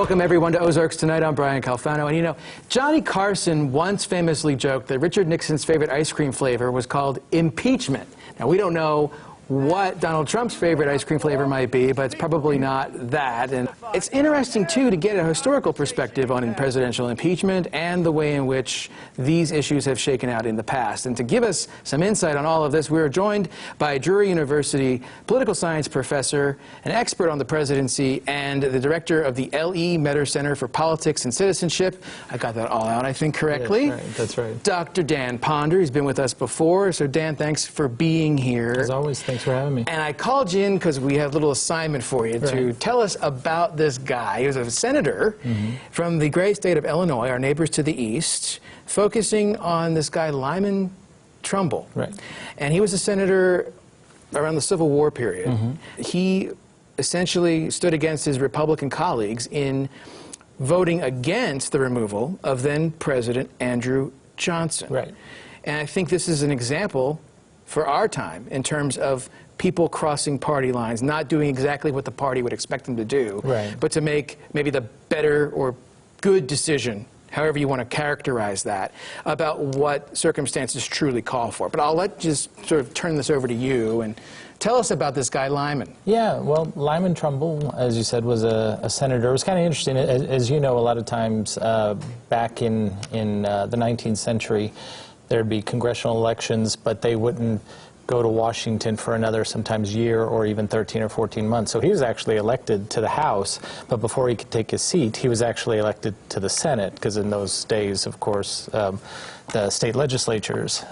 Welcome, everyone, to Ozarks Tonight. I'm Brian Calfano. And, you know, Johnny Carson once famously joked that Richard Nixon's favorite ice cream flavor was called impeachment. Now, we don't know what Donald Trump's favorite ice cream flavor might be, but it's probably not that. And it's interesting, too, to get a historical perspective on presidential impeachment and the way in which these issues have shaken out in the past. And to give us some insight on all of this, we are joined by Drury University political science professor, an expert on the presidency, and the director of the L.E. Metter Center for Politics and Citizenship. I got that all out, I think, correctly. Yes, right. That's right. Dr. Dan Ponder. He's been with us before. So, Dan, thanks for being here. As always, thanks for having me. And I called you in because we have a little assignment for you to tell us about this guy. He was a senator from the great state of Illinois, our neighbors to the east, focusing on this guy, Lyman Trumbull. Right. And he was a senator around the Civil War period. He essentially stood against his Republican colleagues in voting against the removal of then-President Andrew Johnson. Right. And I think this is an example for our time in terms of people crossing party lines, not doing exactly what the party would expect them to do, but to make maybe the better or good decision, however you want to characterize that, about what circumstances truly call for. But I'll just sort of turn this over to you and tell us about this guy, Lyman. Yeah, well, Lyman Trumbull, as you said, was a senator. It was kind of interesting. As you know, a lot of times back in the 19th century, there'd be congressional elections, but they wouldn't go to Washington for another sometimes year or even 13 or 14 months. So he was actually elected to the House, but before he could take his seat, he was actually elected to the Senate, because in those days, of course, the state legislatures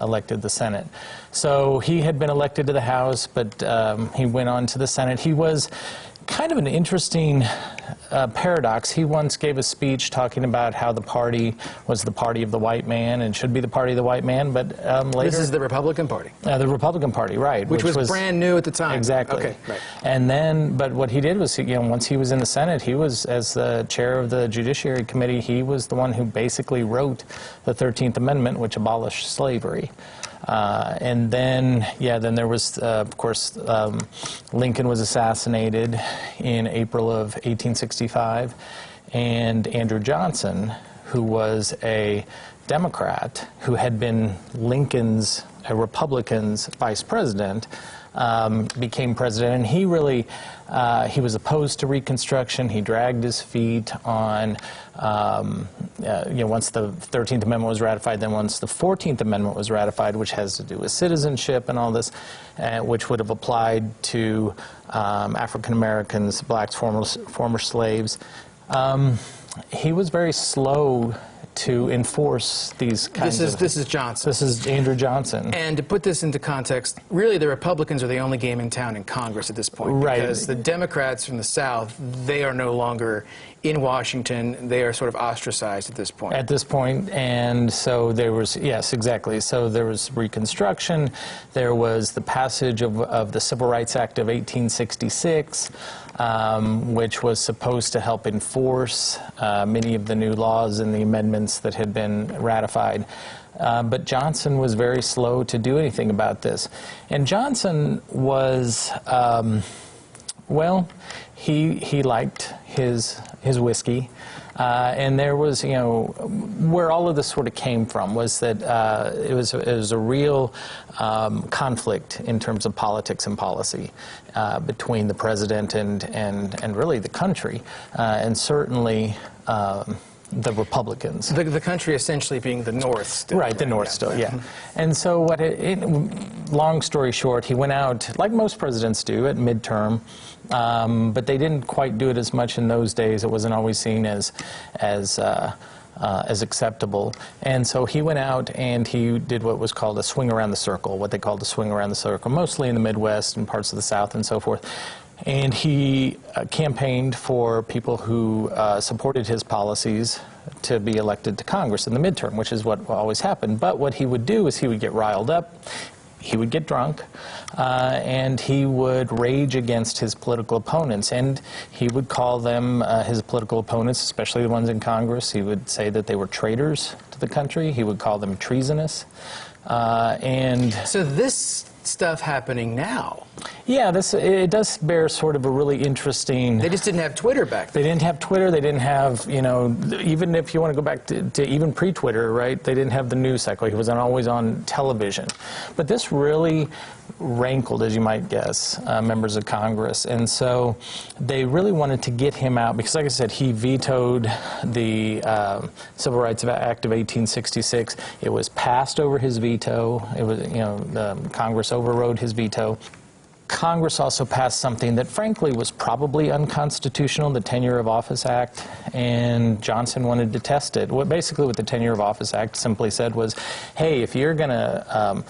elected the Senate. So he had been elected to the House, but he went on to the Senate. He was kind of an interesting paradox. He once gave a speech talking about how the party was the party of the white man and should be the party of the white man, but later... This is the Republican Party. The Republican Party, right. Which was brand new at the time. Exactly. Okay, right. And then, but what he did was, you know, once he was in the Senate, he was, as the chair of the Judiciary Committee, he was the one who basically wrote the 13th Amendment, which abolished slavery. And then, then there was, of course, Lincoln was assassinated in April of 1865, and Andrew Johnson, who was a Democrat, who had been Lincoln's, a Republican's vice president, became president, and he really, he was opposed to Reconstruction. He dragged his feet on, you know, once the 13th Amendment was ratified, then once the 14th Amendment was ratified, which has to do with citizenship and all this, which would have applied to African Americans, blacks, former slaves. He was very slow to enforce these kinds of... This is Johnson. This is Andrew Johnson. And to put this into context, really the Republicans are the only game in town in Congress at this point. Right. Because the Democrats from the South, they are no longer in Washington. They are sort of ostracized at this point. At this point, and so there was, yes, exactly. So there was Reconstruction. There was the passage of the Civil Rights Act of 1866, which was supposed to help enforce many of the new laws and the amendments that had been ratified. But Johnson was very slow to do anything about this. And Johnson was, well, he liked his whiskey. And there was, you know, where all of this sort of came from was that it was a real conflict in terms of politics and policy between the president and really the country, and certainly the Republicans. The country essentially being the North still. Right, the North still, yeah. And so what long story short, he went out, like most presidents do, at midterm, but they didn't quite do it as much in those days. It wasn't always seen as acceptable. And so he went out and he did what was called a swing around the circle, what they called a swing around the circle, mostly in the Midwest and parts of the South and so forth. And he campaigned for people who supported his policies to be elected to Congress in the midterm, which is what always happened. But what he would do is he would get riled up, he would get drunk, and he would rage against his political opponents. And he would call them, his political opponents, especially the ones in Congress, he would say that they were traitors to the country. He would call them treasonous. So this stuff happening now. Yeah, it does bear sort of a really interesting... They just didn't have Twitter back then. They didn't have Twitter. They didn't have, you know, even if you want to go back to even pre-Twitter, right, they didn't have the news cycle. He wasn't always on television. But this really rankled, as you might guess, members of Congress. And so they really wanted to get him out because, like I said, he vetoed the Civil Rights Act of 1866. It was passed over his veto. It was, you know, Congress overrode his veto. Congress also passed something that frankly was probably unconstitutional, the Tenure of Office Act, and Johnson wanted to test it. Basically what the Tenure of Office Act simply said was, hey, if you're going to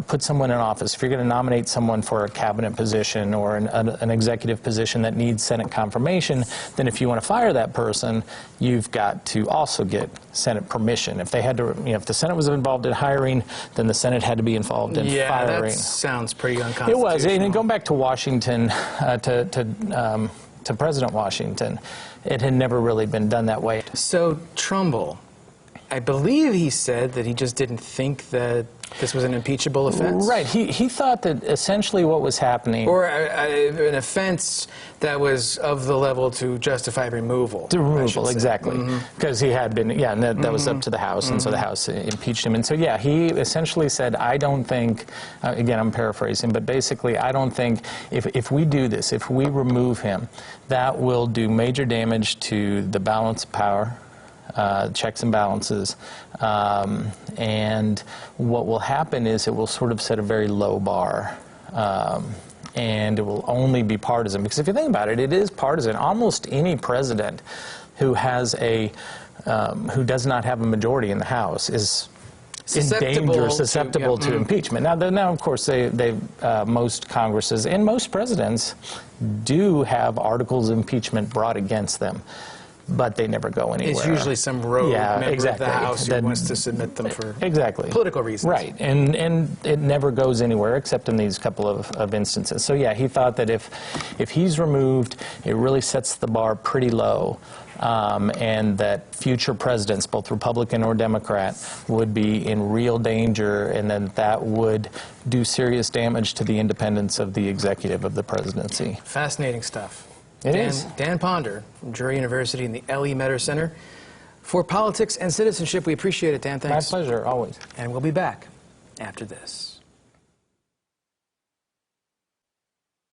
put someone in office, if you're going to nominate someone for a cabinet position or an executive position that needs Senate confirmation, then if you want to fire that person, you've got to also get Senate permission. If they had to, you know, if the Senate was involved in hiring, then the Senate had to be involved in firing. Yeah, that sounds pretty unconstitutional. It was. And going back to Washington, to President Washington, it had never really been done that way. So Trumbull, I believe he said that he just didn't think that this was an impeachable offense? Right. He thought that essentially what was happening... Or an offense that was of the level to justify removal. To removal, exactly. Because he had been, yeah, and that was up to the House, and so the House impeached him. And so, yeah, he essentially said, I don't think, again, I'm paraphrasing, but basically, I don't think if we do this, if we remove him, that will do major damage to the balance of power, checks and balances, and what will happen is it will sort of set a very low bar, and it will only be partisan. Because if you think about it, it is partisan. Almost any president who has who does not have a majority in the House is susceptible to impeachment. Now, of course, most Congresses and most presidents do have articles of impeachment brought against them, but they never go anywhere. It's usually some rogue member of the House who wants to submit them for political reasons. Right, and it never goes anywhere except in these couple of instances. So yeah, he thought that if he's removed, it really sets the bar pretty low, and that future presidents, both Republican or Democrat, would be in real danger, and then that would do serious damage to the independence of the executive of the presidency. Fascinating stuff. It is. Dan Ponder from Drury University and the L.E. Metter Center for Politics and Citizenship. We appreciate it, Dan. Thanks. My pleasure, always. And we'll be back after this.